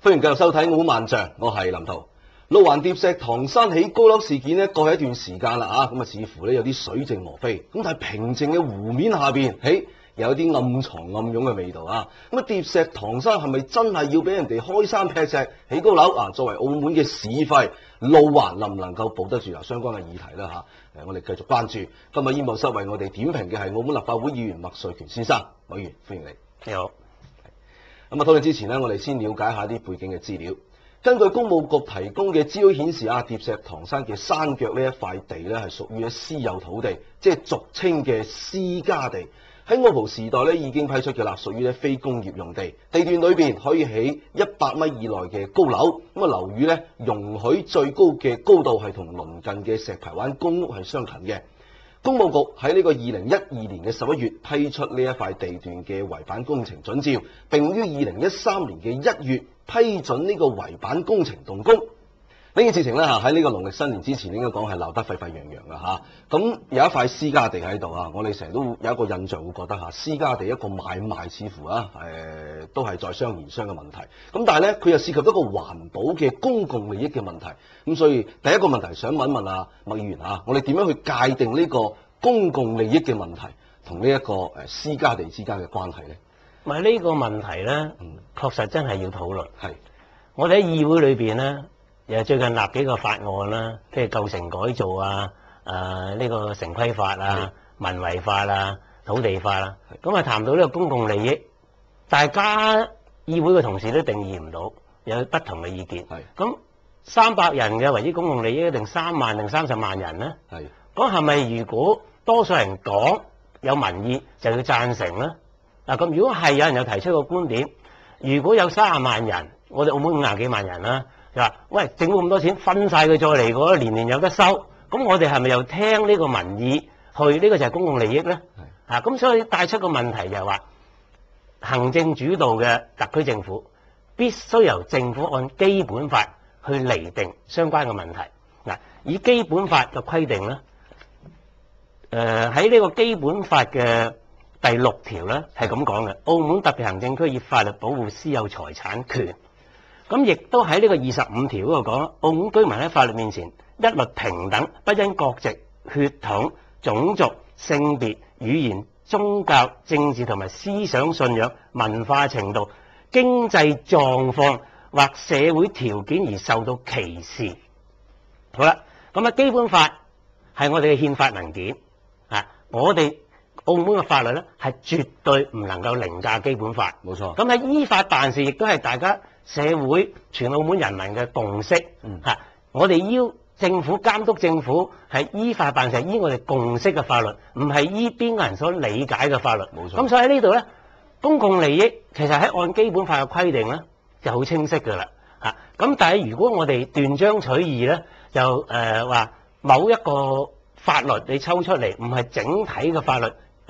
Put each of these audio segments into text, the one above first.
歡迎繼續收睇《澳門萬象》，我係林濤。路環疊石塘山起高樓事件咧，過去一段時間啦咁似乎咧有啲水靜鵝飛，咁但係平靜嘅湖面下邊，有啲暗藏暗湧嘅味道啊！咁疊石塘山係咪真係要俾人哋開山劈石起高樓啊？作為澳門嘅市費，路環能唔能夠保得住相關嘅議題啦我哋繼續關注。今日醫務室為我哋點評嘅係澳門立法會議員麥萃權先生，委員歡迎你。你好。咁討論之前呢，我哋先了解下啲背景嘅資料。根據工務局提供嘅資料顯示疊石塘山嘅山腳呢一塊地咧係屬於私有土地，即係俗稱嘅私家地。喺澳葡時代咧已經批出嘅啦，屬於非工業用地。地段裏邊可以起100米以內嘅高樓，咁樓宇咧容許最高嘅高度係同鄰近嘅石排灣公屋係相近嘅。工務局喺呢個2012年嘅11月批出呢一塊地段嘅圍板工程准照，並於2013年嘅1月批准呢個圍板工程動工。呢件事情咧喺呢個農曆新年之前應該講係鬧得沸沸揚揚嘅咁有一塊私家地喺度我哋成日都有一個印象會覺得私家地一個買賣似乎都係在商言商嘅問題。咁但係咧佢又涉及一個環保嘅公共利益嘅問題。咁所以第一個問題想問麥議員我哋點樣去界定呢個公共利益嘅問題同呢一個私家地之間嘅關係咧？咪呢個問題咧，確實真係要討論。係我哋喺議會裏邊咧，又最近立幾個法案啦，譬如舊城改造呢個城規法民違法土地法咁談到呢個公共利益，大家議會嘅同事都定義唔到，有不同嘅意見。咁300人嘅為之公共利益，定3萬定30萬人咧？咁係咪如果多數人講有民意就要贊成咧？咁如果係有人有提出個觀點，如果有30萬人，我哋澳門50幾萬人啦，就話喂，政府咁多錢分晒佢再嚟過，年年有得收，咁我哋係咪又聽呢個民意去？呢個就係公共利益咧？咁所以帶出個問題就係話，行政主導嘅特區政府必須由政府按基本法去釐定相關嘅問題。以基本法嘅規定咧，喺呢個基本法嘅第6條咧係咁講嘅，澳門特別行政區以法律保護私有財產權。咁亦都喺呢個25條嗰度講，澳門居民喺法律面前一律平等，不因國籍、血統、種族、性別、語言、宗教、政治同埋思想信仰、文化程度、經濟狀況或社會條件而受到歧視。好啦，咁基本法係我哋嘅憲法文件我哋澳門嘅法律咧係絕對唔能夠凌駕基本法。冇錯。咁喺依法辦事亦都係大家社會全澳門人民嘅共識。我哋要政府監督政府係依法辦事，係依我哋共識嘅法律，唔係依邊個人所理解嘅法律。冇錯。咁所以喺呢度咧，公共利益其實喺按基本法嘅規定咧就好清晰㗎啦。咁但係如果我哋斷章取義咧，就話某一個法律你抽出嚟，唔係整體嘅法律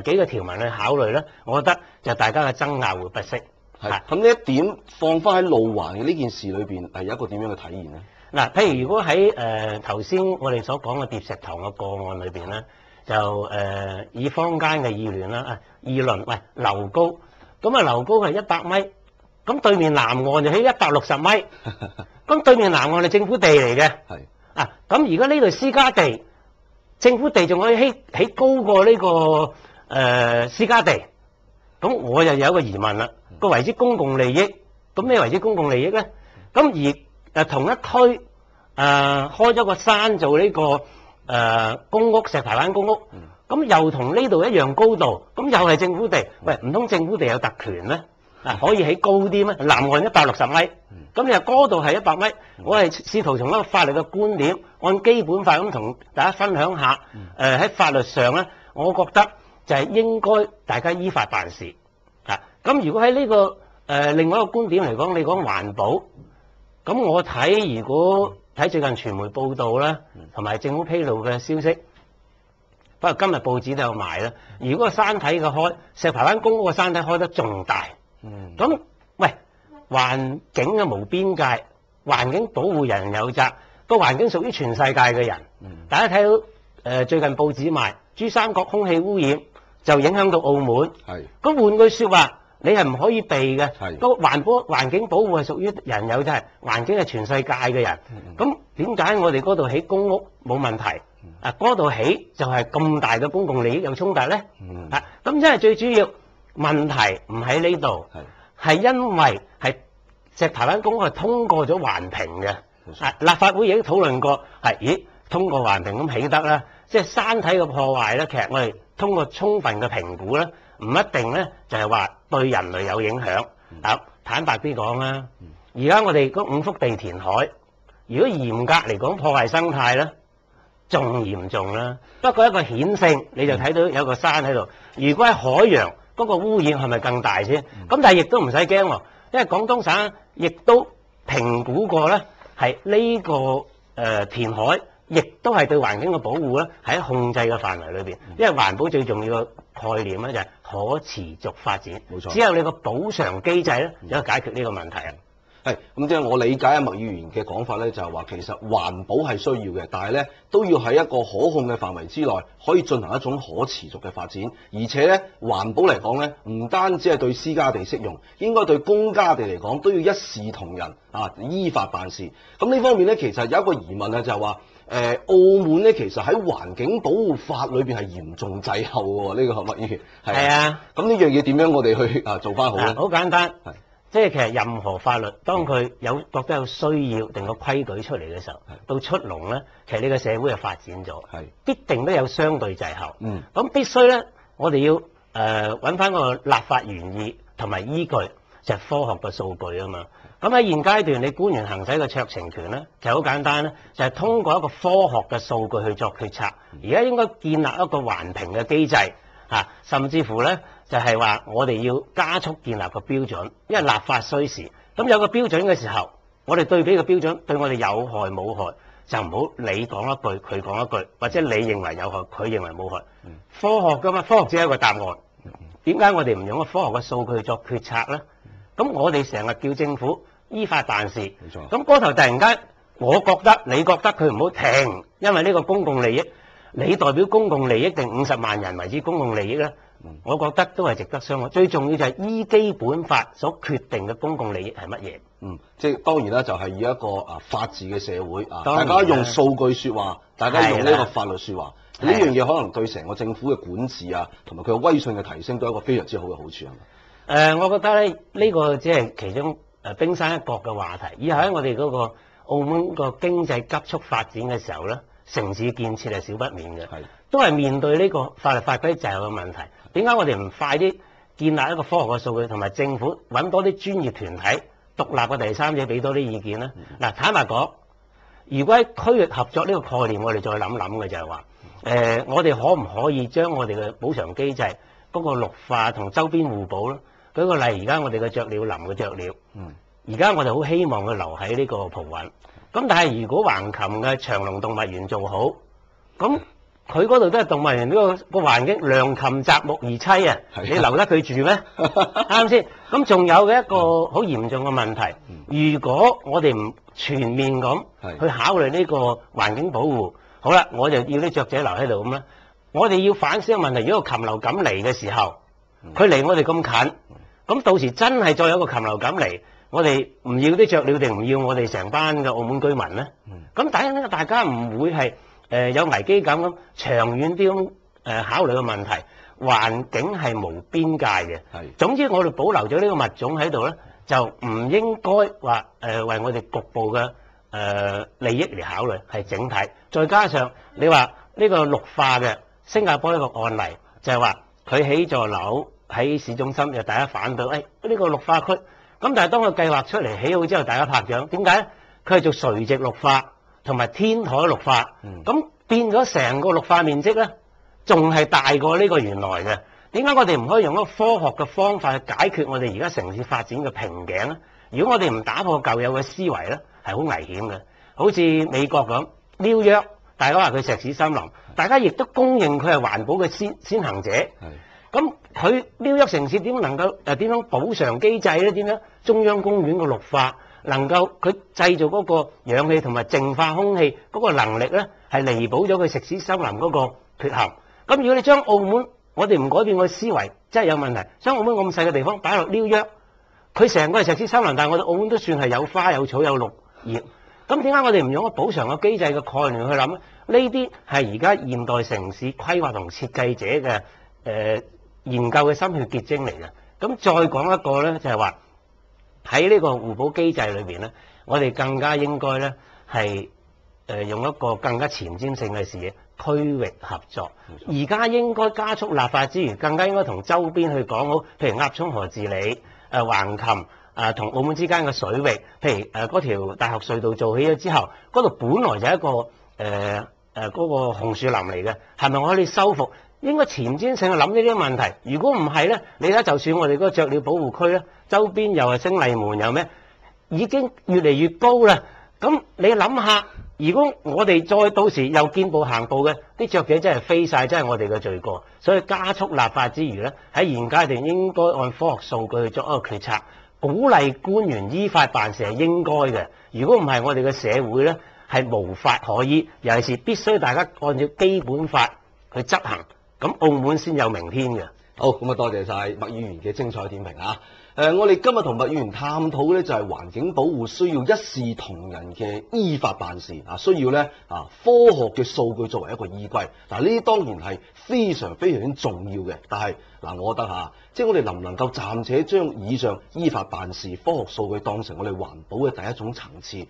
幾個條文去考慮咧，我覺得就大家嘅爭拗會不息。咁呢一點放翻喺路環嘅呢件事裏邊係有一個點樣嘅體現咧？譬如如果喺頭先我哋所講嘅疊石塘嘅個案裏邊咧，就以坊間嘅議論，喂，樓高，咁樓高係100米，咁對面南岸就起160米，咁對面南岸係政府地嚟嘅。咁而家呢度私家地，政府地仲可以起高過呢個私家地，咁我又有一個疑問啦。個為之公共利益，咁咩為之公共利益咧？咁而同一區開咗個山做呢個公屋石排灣公屋，咁又同呢度一樣高度，咁又係政府地，喂，唔通政府地有特權咩？可以起高啲咩？南岸160米，咁你話高度係100米，我係試圖從一個法律嘅觀點，按基本法咁同大家分享下。喺法律上咧，我覺得就係應該大家依法辦事。咁如果喺呢個另外一個觀點嚟講，你講環保，咁我睇如果睇最近傳媒報道啦，同埋政府披露嘅消息，不過今日報紙都有埋啦。如果個山體嘅開石排灣公屋個山體開得仲大，咁喂，環境嘅無邊界，環境保護人人有責，個環境屬於全世界嘅人。大家睇到最近報紙賣珠三角空氣污染就影響到澳門。咁換句説話。你係唔可以避嘅。係個環境保護係屬於人有，就係環境係全世界嘅人。咁點解我哋嗰度起公屋冇問題？嗰度起就係咁大嘅公共利益有衝突咧？咁即係最主要問題唔喺呢度，係因為係石排灣公屋係通過咗環評嘅。立法會已經討論過，通過環評咁起得啦。即係山體嘅破壞咧，其實我哋通過充分嘅評估咧，唔一定咧就係話對人類有影響。坦白啲講啦，而家我哋嗰5幅地填海，如果嚴格嚟講破壞生態咧，仲嚴重啦。不過一個顯性，你就睇到有個山喺度。如果喺海洋嗰個污染係咪更大先？咁但係亦都唔使驚喎，因為廣東省亦都評估過咧。係呢個填海，亦都係對環境嘅保護咧，喺控制嘅範圍裏邊。因為環保最重要嘅概念咧就係可持續發展。冇錯，只有你個補償機制咧，有得解決呢個問題啊。係咁，即係我理解阿麥議員嘅講法咧，就係話其實環保係需要嘅，但係咧都要喺一個可控嘅範圍之內，可以進行一種可持續嘅發展。而且咧，環保嚟講咧，唔單止係對私家地適用，應該對公家地嚟講都要一視同仁啊，依法辦事。咁呢方面咧，其實有一個疑問啊，就係話澳門咧，其實喺環境保護法裏邊係嚴重滯後喎。呢個麥議員係啊。咁呢樣嘢點樣我哋去做翻好咧？好簡單。即係其實任何法律，當佢覺得有需要定個規矩出嚟嘅時候，到出籠咧，其實呢個社會係發展咗，必定都有相對滯後。咁必須咧，我哋要揾翻個立法原意同埋依據，就係科學嘅數據啊嘛。咁喺現階段，你官員行使嘅酌情權咧，其實好簡單咧，就係通過一個科學嘅數據去作決策。而家應該建立一個環評嘅機制。甚至乎咧就係話我哋要加速建立個標準，因為立法需時。咁有個標準嘅時候，我哋對比個標準對我哋有害冇害，就唔好你講一句佢講一句，或者你認為有害佢認為冇害。科學㗎嘛，科學只係一個答案。點解我哋唔用個科學嘅數據去作決策咧？咁我哋成日叫政府依法辦事，咁嗰頭突然間我覺得你覺得佢唔好停，因為呢個公共利益。你代表公共利益定50萬人為之公共利益咧？我覺得都係值得商榷。最重要就係依基本法所決定嘅公共利益係乜嘢？即係當然啦，就係以一個法治嘅社會大家用數據説話，大家用呢個法律説話，呢樣嘢可能對成個政府嘅管治同埋佢嘅威信嘅提升都係一個非常之好嘅好處係咪？我覺得咧呢個只係其中冰山一角嘅話題。以後喺我哋嗰個澳門個經濟急速發展嘅時候咧，城市建設係少不免嘅，都係面對呢個法律法規滯後嘅問題。點解我哋唔快啲建立一個科學嘅數據，同埋政府揾多啲專業團體、獨立嘅第三者俾多啲意見呢？坦白講，如果喺區域合作呢個概念，我哋再諗諗嘅就係話，我哋可唔可以將我哋嘅補償機制嗰個綠化同周邊互補咧？舉個例，而家我哋嘅雀鳥林嘅雀鳥，而家我哋好希望佢留喺呢個蒲韻。咁但係如果橫琴嘅長隆動物園做好，咁佢嗰度都係動物園，呢個環境良禽擇木而棲啊！你留得佢住咩？啱先？咁仲有嘅一個好嚴重嘅問題，如果我哋唔全面咁去考慮呢個環境保護，好啦，我就要啲雀仔留喺度咁啦。我哋要反思一個問題，如果禽流感嚟嘅時候，佢離我哋咁近，咁到時真係再有個禽流感嚟，我哋唔要啲雀鳥定唔要我哋成班嘅澳門居民咧？咁大家唔會係有危機感咁長遠啲咁考慮嘅問題。環境係無邊界嘅，總之我哋保留咗呢個物種喺度咧，就唔應該話為我哋局部嘅利益嚟考慮，係整體。再加上你話呢個綠化嘅新加坡一個案例，就係話佢起座樓喺市中心，就大家反對，呢個綠化區。咁但係當佢計劃出嚟起好之後，大家拍掌。點解咧？佢係做垂直綠化同埋天台綠化，咁變咗成個綠化面積咧，仲係大過呢個原來嘅。點解我哋唔可以用一個科學嘅方法去解決我哋而家城市發展嘅瓶頸咧？如果我哋唔打破舊有嘅思維咧，係好危險嘅。好似美國咁紐約，大家話佢石屎森林，大家亦都公認佢係環保嘅先行者。咁佢紐約城市點能夠點樣補償機制咧？點樣中央公園嘅綠化能夠佢製造嗰個氧氣同埋淨化空氣嗰個能力咧，係彌補咗佢石屎森林嗰個缺陷。咁如果你將澳門我哋唔改變個思維，真係有問題。將澳門咁細嘅地方擺落紐約，佢成個係石屎森林，但係我哋澳門都算係有花有草有綠葉。咁點解我哋唔用個補償嘅機制嘅概念去諗咧？呢啲係而家現代城市規劃同設計者嘅研究嘅心血結晶嚟嘅。咁再講一個咧，就係話喺呢個互補機制裏邊咧，我哋更加應該咧係用一個更加前瞻性嘅視野，區域合作。而家應該加速立法之餘，更加應該同周邊去講好，譬如鴨涌河治理、橫琴。同澳門之間嘅水域，譬如嗰條大學隧道做起咗之後，嗰度本來就係一個嗰個紅樹林嚟嘅，係咪我可以修復？應該前瞻性去諗呢啲問題。如果唔係咧，你睇就算我哋嗰個雀鳥保護區咧，周邊又係星麗門又咩，已經越嚟越高啦。咁你諗下，如果我哋再到時又見步行步嘅，啲雀仔真係飛晒，真係我哋嘅罪過。所以加速立法之餘咧，喺現階段應該按科學數據去作一個決策。鼓勵官員依法辦事係應該嘅，如果唔係，我哋嘅社會咧係無法可依，尤其是必須大家按照基本法去執行，咁澳門先有明天嘅。好，咁啊多謝晒麥議員嘅精彩點評啊！我哋今日同麥議員探討咧就係環境保護需要一視同仁嘅依法辦事啊，需要咧科學嘅數據作為一個依歸。嗱，呢啲當然係非常非常之重要嘅，但係我覺得即係我哋能唔能夠暫且將以上依法辦事、科學數據當成我哋環保嘅第一種層次，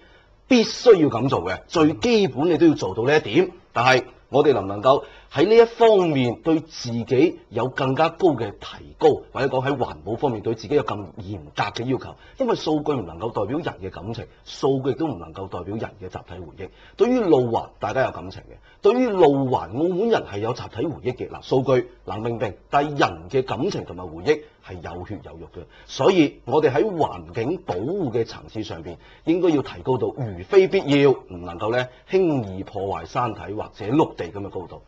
必須要咁做嘅，最基本你都要做到呢一點。但係我哋能唔能夠喺呢一方面對自己有更加高嘅提高，或者講喺環保方面對自己有更嚴格嘅要求？因為數據唔能夠代表人嘅感情，數據亦都唔能夠代表人嘅集體回憶。對於路環，大家有感情嘅；對於路環，澳門人係有集體回憶嘅。嗱，數據冷冰冰，但係人嘅感情同埋回憶係有血有肉嘅。所以我哋喺環境保護嘅層次上邊，應該要提高到如非必要，唔能夠咧輕易破壞山體或者陸地咁嘅高度。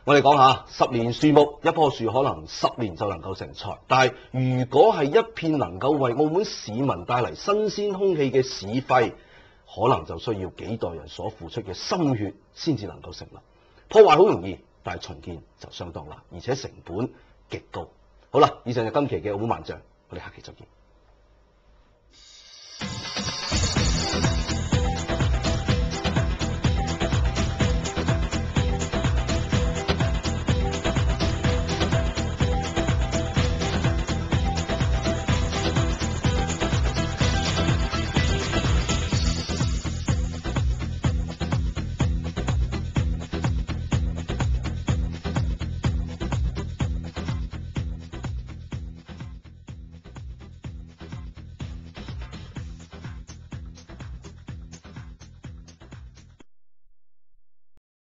我哋講下10年樹木，一棵樹可能10年就能夠成材，但係如果係一片能夠為澳門市民帶嚟新鮮空氣嘅市肺，可能就需要幾代人所付出嘅心血先至能夠成立。破壞好容易，但係重建就相當難，而且成本極高。好啦，以上就今期嘅澳門萬象，我哋下期再見。